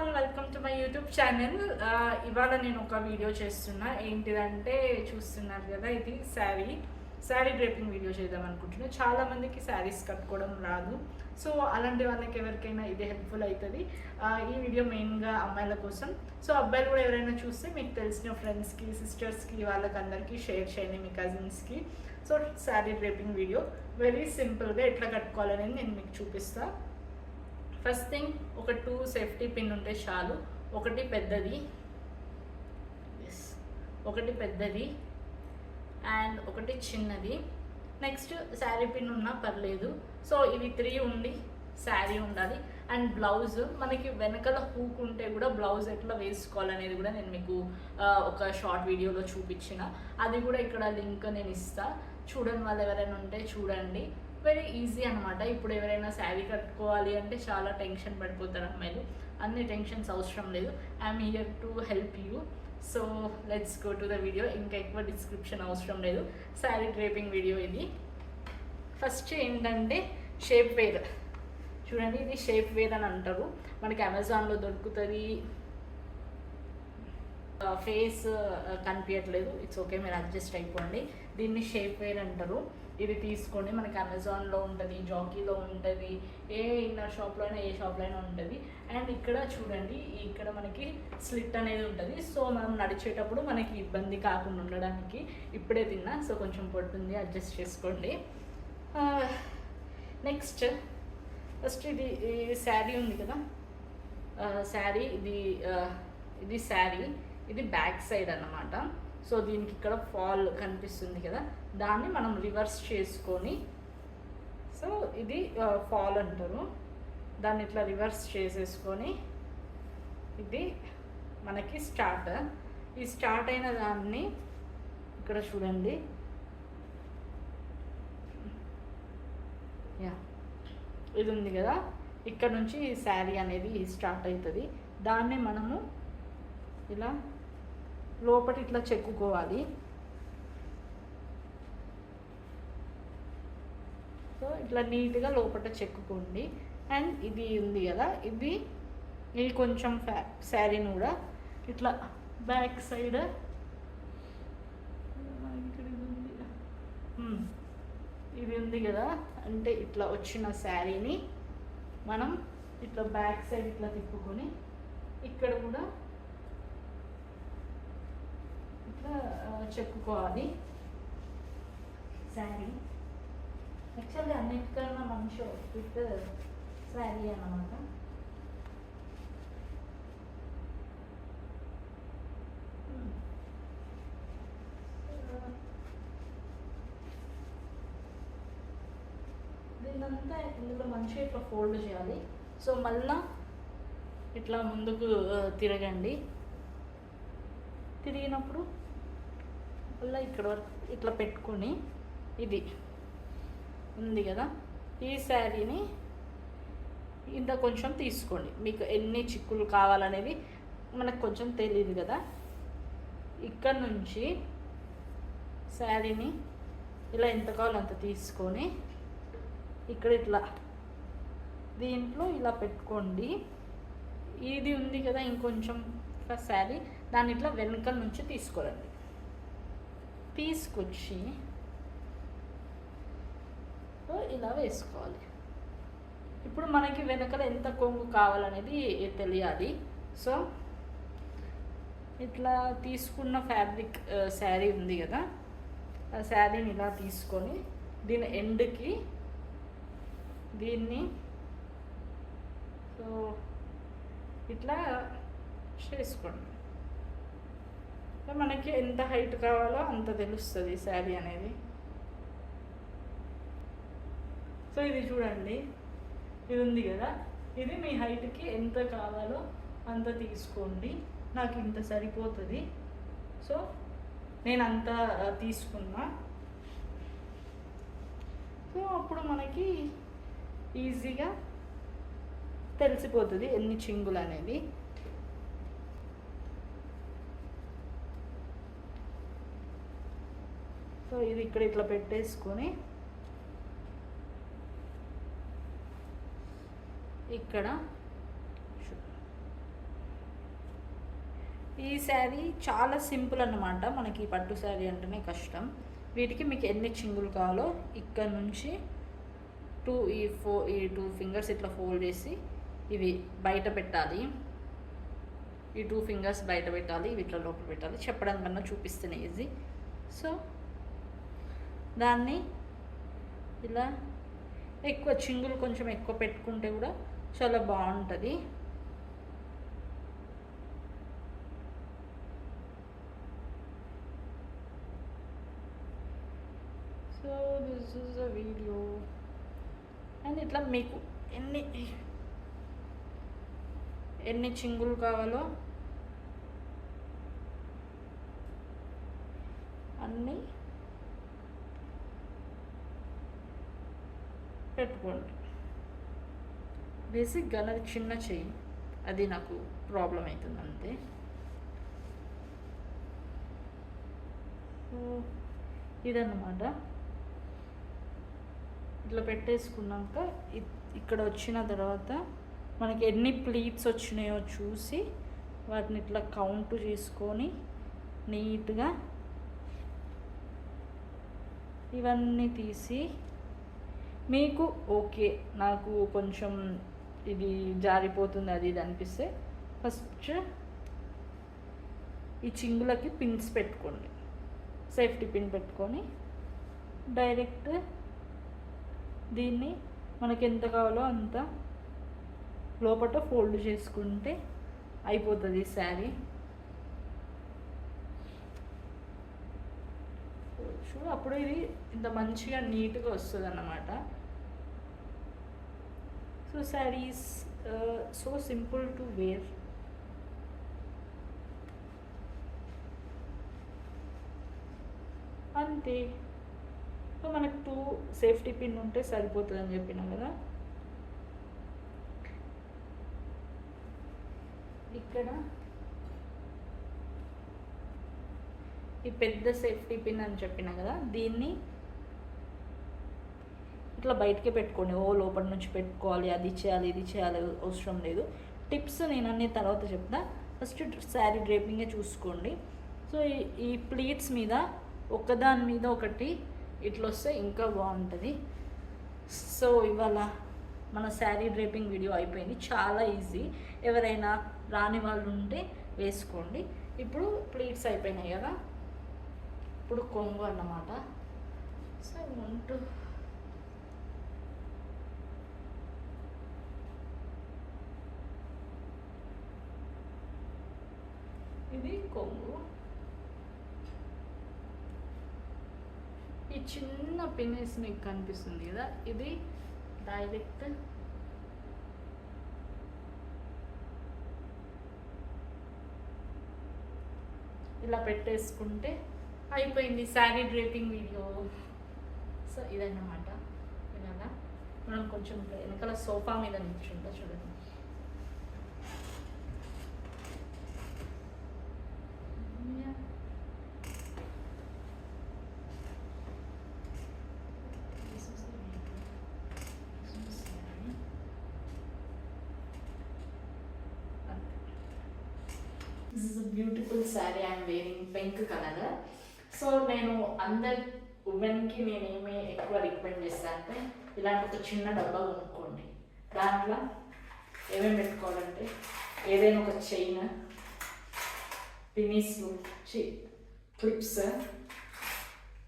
All welcome to my YouTube channel. ఇవాళ నేను ఒక వీడియో చేస్తున్నా. ఏంటిదంటే చూస్తున్నారు కదా, ఇది శారీ డ్రేపింగ్ వీడియో చేద్దాం అనుకుంటున్నా. చాలా మందికి శారీస్ కట్టుకోవడం రాదు. సో అలాంటి వాళ్ళకి ఎవరికైనా ఇది హెల్ప్ఫుల్ అవుతుంది. ఈ వీడియో మెయిన్గా అమ్మాయిల కోసం. సో అబ్బాయిలు కూడా ఎవరైనా చూస్తే మీకు తెలిసిన ఫ్రెండ్స్కి, సిస్టర్స్కి, వాళ్ళకందరికీ షేర్ చేయండి, మీ కజిన్స్కి. So sari draping video very సింపుల్గా ఎట్లా కట్టుకోవాలనేది నేను మీకు చూపిస్తాను. ఫస్ట్ థింగ్, ఒక 2 సేఫ్టీ పిన్ ఉంటే చాలు. ఒకటి పెద్దది అండ్ ఒకటి చిన్నది. నెక్స్ట్ శారీ పిన్ ఉన్నా పర్లేదు. సో ఇవి 3 ఉండి శారీ ఉండాలి. అండ్ బ్లౌజ్, మనకి వెనకాల హూక్ ఉంటే కూడా బ్లౌజ్ ఎట్లా వేసుకోవాలనేది కూడా నేను మీకు ఒక షార్ట్ వీడియోలో చూపించిన. అది కూడా ఇక్కడ లింక్ నేను ఇస్తా. చూడని వాళ్ళు ఎవరైనా ఉంటే చూడండి. వెరీ ఈజీ అనమాట. ఇప్పుడు ఎవరైనా శారీ కట్టుకోవాలి అంటే చాలా టెన్షన్ పడిపోతారు అమ్మాయిలు. అన్ని టెన్షన్స్ అవసరం లేదు. I'm here to help you. So let's go to the video. ఇంకా ఎక్కువ డిస్క్రిప్షన్ అవసరం లేదు. శారీ డ్రేపింగ్ వీడియో ఇది. ఫస్ట్ ఏంటంటే షేప్ వేర్. చూడండి, ఇది షేప్ వేర్ అని అంటారు. మనకి అమెజాన్లో దొరుకుతుంది. ఫేస్ కనిపించట్లేదు, ఇట్స్ ఓకే, మీరు అడ్జస్ట్ అయిపోండి. దీన్ని షేప్ వేర్ అంటారు. ఇది తీసుకోండి, మనకి అమెజాన్లో ఉంటుంది, జాకీలో ఉంటుంది, ఏ ఇన్నర్ షాప్లో అయినా, ఏ షాప్లో అయినా ఉంటుంది. అండ్ ఇక్కడ చూడండి, ఇక్కడ మనకి స్లిట్ అనేది ఉంటుంది. సో మనం నడిచేటప్పుడు మనకి ఇబ్బంది కాకుండా ఉండడానికి. ఇప్పుడే తిన్నా, సో కొంచెం పొట్టుంది, అడ్జస్ట్ చేసుకోండి. నెక్స్ట్ ఫస్ట్ ఇది శారీ ఉంది కదా, శారీ ఇది శారీ, ఇది బ్యాక్ సైడ్ అన్నమాట. సో దీనికి ఇక్కడ ఫాల్ కనిపిస్తుంది కదా, దాన్ని మనం రివర్స్ చేసుకొని, సో ఇది ఫాల్ అంటారు, దాన్ని ఇట్లా రివర్స్ చేసేసుకొని ఇది మనకి స్టార్ట్. ఈ స్టార్ట్ అయిన దాన్ని ఇక్కడ చూడండి, ఇది ఉంది కదా, ఇక్కడ నుంచి ఈ శారీ అనేది స్టార్ట్ అవుతుంది. దాన్ని మనము ఇలా లోపల ఇట్లా చెక్కుకోవాలి. సో ఇట్లా నీట్గా లోపల చెక్కుకోండి. అండ్ ఇది ఉంది కదా, ఇది కొంచెం శారీని కూడా ఇట్లా బ్యాక్ సైడ్ ఇది ఉంది కదా, అంటే ఇట్లా వచ్చిన శారీని మనం ఇట్లా బ్యాక్ సైడ్ ఇట్లా తిప్పుకొని ఇక్కడ కూడా ఇట్లా చెక్కుకోవాలి శారీ. యాక్చువల్గా అన్నిటికన్నా మంచి అవుట్ఫిట్ శారీ అన్నమాట. దీన్నంతా ఇందులో మంచిగా ఇట్లా ఫోల్డ్ చేయాలి. సో మళ్ళా ఇట్లా ముందుకు తిరగండి. తిరిగినప్పుడు మళ్ళీ ఇక్కడ వరకు ఇట్లా పెట్టుకొని, ఇది ఉంది కదా, ఈ శారీని ఇంత కొంచెం తీసుకోండి. మీకు ఎన్ని చిక్కులు కావాలనేది మనకు కొంచెం తెలియదు కదా. ఇక్కడ నుంచి శారీని ఇలా ఎంత కావాలో అంత తీసుకొని ఇక్కడ ఇట్లా దీంట్లో ఇలా పెట్టుకోండి. ఇది ఉంది కదా ఇంకొంచెం శారీ, దాన్ని ఇట్లా వెనకాల నుంచి తీసుకోరండి. తీసుకొచ్చి ఇలా వేసుకోవాలి. ఇప్పుడు మనకి వెనకాల ఎంత కొంగు కావాలనేది తెలియాలి. సో ఇట్లా తీసుకున్న ఫ్యాబ్రిక్ శారీ ఉంది కదా, ఆ శారీని ఇలా తీసుకొని దీని ఎండ్కి దీన్ని సో ఇట్లా చేసుకోండి. మనకి ఎంత హైట్ కావాలో అంత తెలుస్తుంది శారీ అనేది. సో ఇది చూడండి, ఇది ఉంది కదా, ఇది మీ హైట్కి ఎంత కావాలో అంత తీసుకోండి. నాకు ఇంత సరిపోతుంది. సో నేను అంత తీసుకున్నా. సో అప్పుడు మనకి ఈజీగా తెలిసిపోతుంది ఎన్ని చింగులు అనేది. సో ఇది ఇక్కడ ఇట్లా పెట్టేసుకొని ఇక్కడ ఈ శారీ చాలా సింపుల్ అన్నమాట. మనకి పట్టు శారీ అంటేనే కష్టం. వీటికి మీకు ఎన్ని చింగులు కావాలో ఇక్కడ నుంచి ఈ టూ ఫింగర్స్ ఇట్లా ఫోల్డ్ చేసి ఇవి బయట పెట్టాలి. ఈ 2 ఫింగర్స్ బయట పెట్టాలి, ఇవి ఇట్లా లోపల పెట్టాలి. చెప్పడం కన్నా చూపిస్తేనే ఈజీ. సో దాన్ని ఇలా ఎక్కువ చింగులు కొంచెం ఎక్కువ పెట్టుకుంటే కూడా చాలా బాగుంటుంది. So this is a video. And ఇట్లా మీకు ఎన్ని చింగులు కావాలో అన్నీ పెట్టుకోండి. బేసిక్గా నాది చిన్న చెయ్యి, అది నాకు ప్రాబ్లం అవుతుంది అంతే. ఇదన్నమాట. ఇట్లా పెట్టేసుకున్నాక ఇక్కడ వచ్చిన తర్వాత మనకి ఎన్ని ప్లీట్స్ వచ్చినాయో చూసి వాటిని ఇట్లా కౌంట్ చేసుకొని నీట్గా ఇవన్నీ తీసి, మీకు ఓకే నాకు కొంచెం ఇది జారిపోతుంది అది ఇది అనిపిస్తే ఫస్ట్ ఈ చింగులకి పిన్స్ పెట్టుకోండి. సేఫ్టీ పిన్ పెట్టుకొని డైరెక్ట్ దీన్ని మనకి ఎంత కావాలో అంత లోపల ఫోల్డ్ చేసుకుంటే అయిపోతుంది శారీ. అప్పుడు ఇది ఇంత మంచిగా నీట్గా వస్తుంది అన్నమాట. So sari is so simple to wear. అంతే. సో మనకు 2 సేఫ్టీ పిన్ ఉంటే సరిపోతుంది అని చెప్పినాం కదా. ఇక్కడ ఈ పెద్ద సేఫ్టీ పిన్ అని చెప్పినా కదా, దీన్ని ఇట్లా బయటకే పెట్టుకోండి. లోపల నుంచి పెట్టుకోవాలి, అది చేయాలి ఇది చేయాలి అవసరం లేదు. టిప్స్ నేను అన్ని తర్వాత చెప్తా. ఫస్ట్ శారీ డ్రేపింగే చూసుకోండి. సో ఈ ప్లీట్స్ మీద ఒకదాని మీద ఒకటి ఇట్లా వస్తే ఇంకా బాగుంటుంది. సో ఇవాళ మన శారీ డ్రేపింగ్ వీడియో అయిపోయింది. చాలా ఈజీ. ఎవరైనా రాని వాళ్ళు ఉంటే వేసుకోండి. ఇప్పుడు ప్లీట్స్ అయిపోయినాయి కదా, ఇప్పుడు కొంగు అన్నమాట. సో ఇది కొంగు. ఈ చిన్న పిన్స్ మీకు కనిపిస్తుంది కదా, ఇది డైరెక్ట్ ఇలా పెట్టేసుకుంటే అయిపోయింది శారీ డ్రేపింగ్ వీడియో. సో ఇదన్నమాట. ఇలాగా మనం కొంచెం వెనకాల సోఫా మీద నిల్చుంటా చూడండి. This is a beautiful saree I am wearing, pink color. So నేను అందరి ఉమెన్కి నేనేమి ఎక్కువ రికమెండ్ చేస్తాను అంటే ఇలాంటి ఒక చిన్న డబ్బా కొనుక్కోండి. దాంట్లో ఏమేమి పెట్టుకోవాలంటే ఏదైనా ఒక చైన్, పినీస్లు, క్లిప్స్,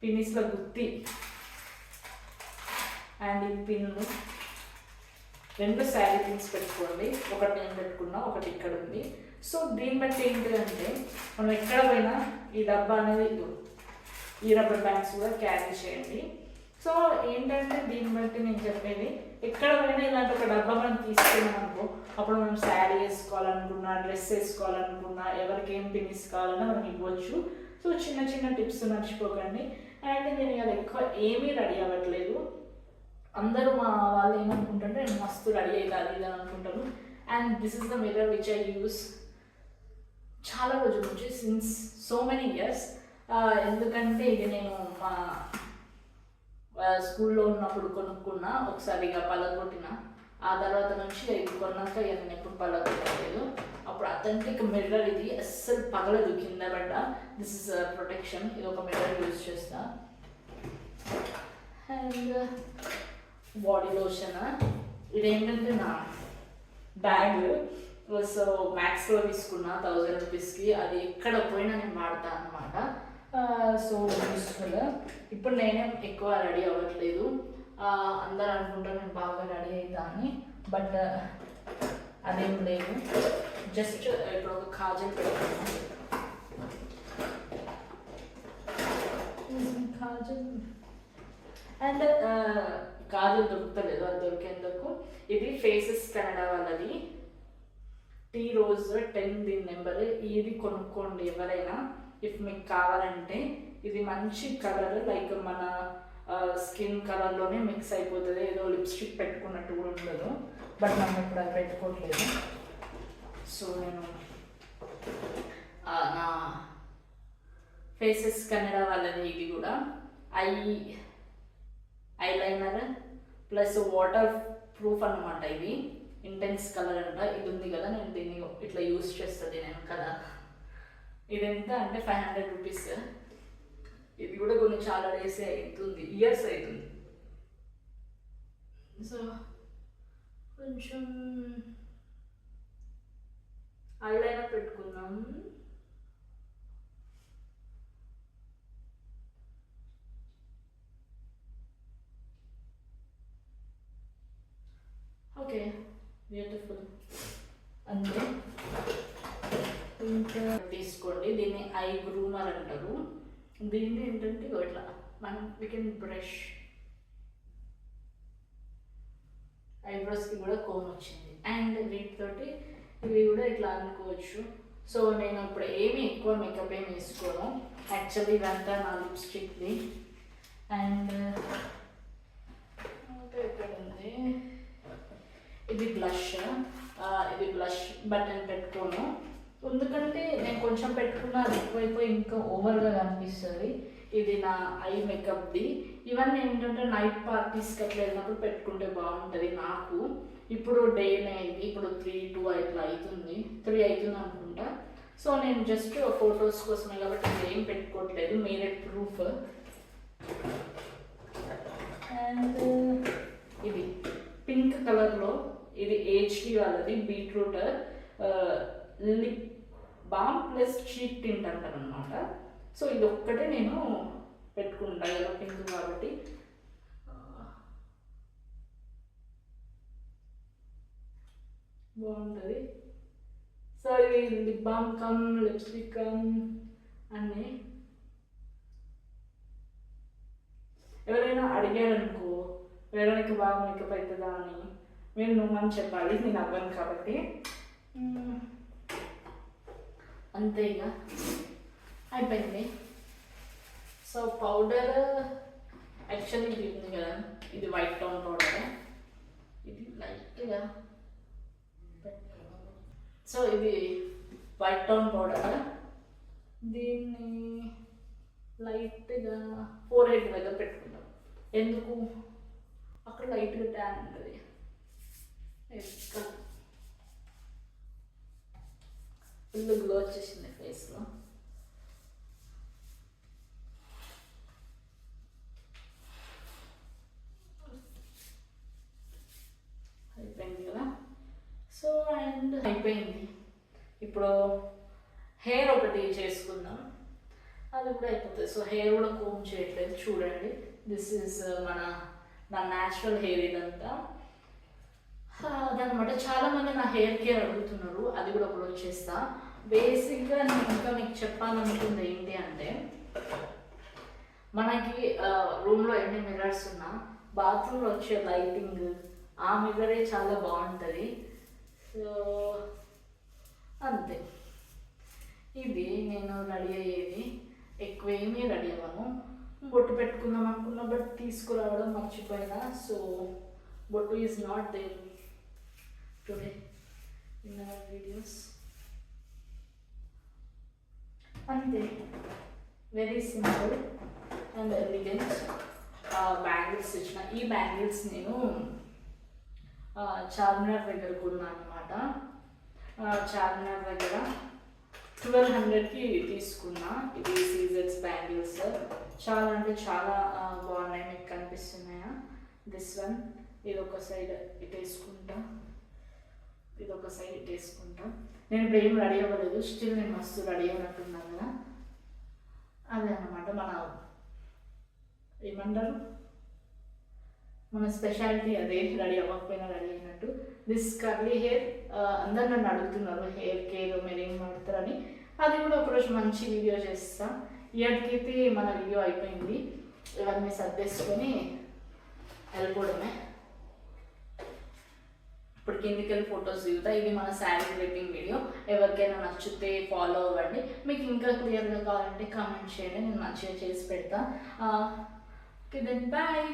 పినీస్లో గుత్తి అండ్ ఈ పిన్ను, 2 శారీ పిన్స్ పెట్టుకోండి. ఒకటి నేను పెట్టుకున్నా, ఒకటి ఇక్కడ ఉంది. సో దీన్ని బట్టి ఏంటంటే మనం ఎక్కడ పోయినా ఈ డబ్బా అనేది ఈ రబ్బర్ బ్యాండ్స్ కూడా క్యారీ చేయండి. సో ఏంటంటే దీన్ని బట్టి నేను చెప్పేది, ఎక్కడ పోయినా ఇలాంటి ఒక డబ్బా మనం తీసుకున్నాం అనుకో, అప్పుడు మనం శారీ వేసుకోవాలనుకున్నా, డ్రెస్ వేసుకోవాలనుకున్నా, ఎవరికి ఏం పిన్స్ కావాలన్నా మనం ఇవ్వచ్చు. సో చిన్న చిన్న టిప్స్ మర్చిపోకండి. అండ్ నేను ఇలా ఎక్కువ ఏమీ రెడీ అవ్వట్లేదు. అందరూ మా వాళ్ళు ఏమనుకుంటారంటే నేను మస్తు రెడీ అవుతాను ఇది అని అనుకుంటాను. And this is the mirror which I use చాలా రోజుల నుంచి, సిన్స్ సో మెనీ ఇయర్స్. ఎందుకంటే ఇది నేను మా స్కూల్లో ఉన్నప్పుడు కొనుక్కున్నా, ఒకసారి ఇక పలగొట్టిన. ఆ తర్వాత నుంచి ఇది కొన్నాక నేను ఎప్పుడు పలగొట్టలేదు. అప్పుడు అథెంటిక్ మిర్రర్ ఇది, అస్సలు పగలదు కింద పడ్డ. This is protection. ఇది ఒక మిర్రర్ యూజ్ చేస్తా. And body lotion. ఇదేంటంటే నా బ్యాగ్. సో మ్యాక్స్లో తీసుకున్నా 1000 రూపీస్కి. అది ఎక్కడ పోయినా నేను వాడతా అనమాట. So useful. ఇప్పుడు నేనేం ఎక్కువ రెడీ అవ్వట్లేదు. అందరూ అనుకుంటారు నేను బాగా రెడీ అవుతా అని, బట్ అదేం లేదు. జస్ట్ ఇప్పుడు ఒక కాజల్ పెట్టుకున్నాను. కాజల్ అండ్ కాజల్ దొరుకుతలేదు, అది దొరికేందుకు ఇది ఫేసెస్ కెనడా వాళ్ళది టీ రోజ్ 10 దీని నెంబర్. ఇది కొనుక్కోండి ఎవరైనా ఇఫ్ మీకు కావాలంటే. ఇది మంచి కలర్, లైక్ మన స్కిన్ కలర్లోనే మిక్స్ అయిపోతుంది. ఏదో లిప్స్టిక్ పెట్టుకున్నట్టు కూడా ఉండదు, బట్ మనం ఇప్పుడు అది పెట్టుకోవట్లేదు. సో నేను నా ఫేసెస్ కెనడా వాళ్ళది ఇది కూడా ఐలైనర్ ప్లస్ వాటర్ ప్రూఫ్ అనమాట. ఇది ఇంటెన్స్ కలర్ అంట. ఇది ఉంది కదా, నేను దీన్ని ఇట్లా యూజ్ చేస్తుంది నేను కదా. ఇది ఎంత అంటే 500 రూపీస్. ఇది కూడా కొన్ని చాలా డేస్ అవుతుంది, ఇయర్స్ అవుతుంది. సో కొంచెం ఐలైనర్ పెట్టుకుందాం. Okay, beautiful. అంతే. ఇంకా తీసుకోండి. దీన్ని ఐ గ్రూమర్ అంటారు. దీన్ని ఏంటంటే ఇట్లా మనం వీ కెన్ బ్రష్. ఐబ్రోస్కి కూడా కోన్ వచ్చింది. అండ్ వీటితోటి ఇవి కూడా ఇట్లా అనుకోవచ్చు. సో నేను ఇప్పుడు ఏమి ఎక్కువ మేకప్ ఏమి వేసుకోను. యాక్చువల్లీ ఇదంతా నా లిప్స్టిక్ది. అండ్ ఎక్కడ ఉంది ఇది బ్లష్. ఇది బ్లష్ బటన్ పెట్టుకోను, ఎందుకంటే నేను కొంచెం పెట్టుకున్న అది ఎక్కువైపోయి ఇంకా ఓవర్గా కనిపిస్తుంది. ఇది నా ఐ మేకప్ది. ఇవన్నీ ఏంటంటే నైట్ పార్టీస్కి అట్లా వెళ్ళినప్పుడు పెట్టుకుంటే బాగుంటుంది నాకు. ఇప్పుడు డేనే ఇది, ఇప్పుడు 3-2 ఇట్లా అవుతుంది, 3 అవుతుంది అనుకుంటా. సో నేను జస్ట్ ఫొటోస్ కోసమే కాబట్టి ఏం పెట్టుకోవట్లేదు. మీరే ప్రూఫ్. అండ్ ఇది పింక్ కలర్లో, ఇది హెచ్డి వాళ్ళది beetroot lip balm plus cheek tint అంటారు అనమాట. సో ఇది ఒక్కటే నేను పెట్టుకుంటా కదా పింక్ కాబట్టి. బాగుంటుంది. సో ఇది lip balm come lipstick come అన్నీ. ఎవరైనా అడిగారనుకో వేరేకి బాగా మేకప్ అవుతుందా అని, మీరు నువ్వని చెప్పాలి, నేను అవ్వను కాబట్టి. అంతే ఇక అయిపోయింది. సో పౌడర్ యాక్చువల్లీ ఇది ఉంది కదా, ఇది వైట్ టోన్ పౌడర్. ఇది లైట్గా సో ఇది వైట్ టోన్ పౌడర్. దీన్ని లైట్గా ఫోర్ హెడ్ దగ్గర పెట్టుకుంటాం. ఎందుకు అక్కడ లైట్గా ట్యాన్ ఉంటుంది. ఫుల్ గ్లో వచ్చేసింది ఫేస్లో. అయిపోయింది కదా. సో అండ్ అయిపోయింది. ఇప్పుడు హెయిర్ ఒకటి చేసుకుందాం, అది కూడా అయిపోతుంది. సో హెయిర్ కూడా కోమ్ చేయట్లేదు, చూడండి. దిస్ ఈజ్ నా న్యాచురల్ హెయిర్ ఇదంతా. అదనమాట. చాలామంది నా హెయిర్ కేర్ అడుగుతున్నారు, అది కూడా ఒకటి వచ్చేస్తా. బేసిక్గా నేను ఇంకా మీకు చెప్పాలనుకుంది ఏంటి అంటే, మనకి రూమ్లో ఎన్ని మిర్రర్స్ ఉన్నా బాత్రూంలో వచ్చే లైటింగ్ ఆ మిర్రరే చాలా బాగుంటుంది. సో అంతే. ఇది నేను రెడీ అయ్యేది. ఎక్కువ ఏమీ రెడీ అవ్వను. బొట్టు పెట్టుకుందాం అనుకున్నా, బట్ తీసుకురావడం మర్చిపోయినా. So bottu is not there today in our videos. అంతే, very simple and elegant. Bangles ఇచ్చిన. ఈ బ్యాంగిల్స్ నేను చార్మినార్ దగ్గర కొన్నాను అనమాట. చార్మినార్ దగ్గర 1200కి తీసుకున్నా. ఇది సీజెట్స్ బ్యాంగిల్స్ చాలా అంటే చాలా బాగున్నాయి. మీకు కనిపిస్తున్నాయా? దిస్ వన్, ఇది ఒక సైడ్ ఇటు వేసుకుంటా, ఇది ఒక సైడ్ ఇటు వేసుకుంటా. నేను ఇప్పుడు ఏం రెడీ అవ్వలేదు, స్టిల్ నేను మస్తు రెడీ అయినట్టున్నాను కదా. అదే అన్నమాట మన ఏమంటారు, మన స్పెషాలిటీ అదే, రెడీ అవ్వకపోయినా రెడీ అయినట్టు. దిస్ కర్లీ హెయిర్, అందరు నన్ను అడుగుతున్నారు హెయిర్ కేర్ మీరు ఏం వాడతారని. అది కూడా ఒకరోజు మంచి వీడియో చేస్తా. ఇయర్కైతే మన వీడియో అయిపోయింది, ఇవన్నీ సర్దేసుకొని వెళ్ళిపోవడమే. ఇప్పుడు కిందికి వెళ్ళి ఫొటోస్ దిగుతా. ఇది మన శారీ డ్రేపింగ్ వీడియో. ఎవరికైనా నచ్చితే ఫాలో అవ్వండి. మీకు ఇంకా క్లియర్గా కావాలంటే కామెంట్ చేయండి, నేను మంచిగా చేసి పెడతా. Okay then bye.